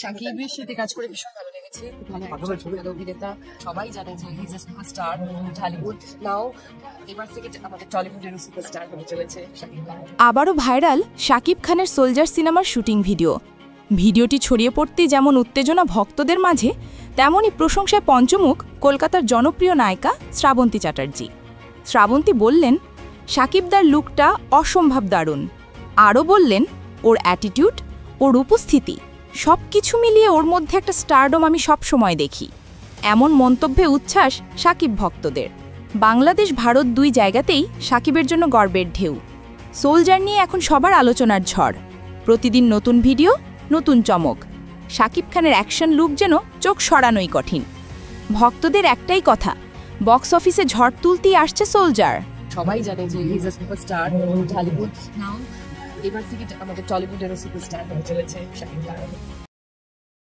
শাকিবের সাথে কাজ করে ভীষণ ভালো লেগেছে। ভালো ভালো অভিনেতা, সবাই জানে যে he is a superstar Dhallywood. Now এবার থেকে আমাদের টলিউডের সুপারস্টার হতে চলেছে শাকিব খান। আবারও ভাইরাল শাকিব খানের সোলজার সিনেমার শুটিং ভিডিওটি ছড়িয়ে পড়তেই যেমন উত্তেজনা ভক্তদের মাঝে, তেমনই প্রশংসায় পঞ্চমুখ কলকাতার জনপ্রিয় নায়িকা শ্রাবন্তী চ্যাটার্জি। শ্রাবন্তী বললেন, শাকিবদার লুকটা অসম্ভব দারুণ। আরও বললেন, ওর অ্যাটিটিউড, ওর উপস্থিতি সব কিছু মিলিয়ে ওর মধ্যে একটা স্টারডম আমি সবসময় দেখি। এমন মন্তব্যে উচ্ছ্বাস শাকিব ভক্তদের। বাংলাদেশ ভারত দুই জায়গাতেই শাকিবের জন্য গর্বের ঢেউ। সোলজার নিয়ে এখন সবার আলোচনার ঝড়। প্রতিদিন নতুন ভিডিও, নতুন চমক। শাকিব খানের অ্যাকশন লুক যেন চোখ সরানোই কঠিন। ভক্তদের একটাই কথা, বক্স অফিসে ঝড় তুলতেই আসছে সোলজার। সবাই জানে যে he is a superstar Dhallywood. Now এবার থেকে আমাদের টলিউডের সুপারস্টার হতে চলেছে শাকিব খান।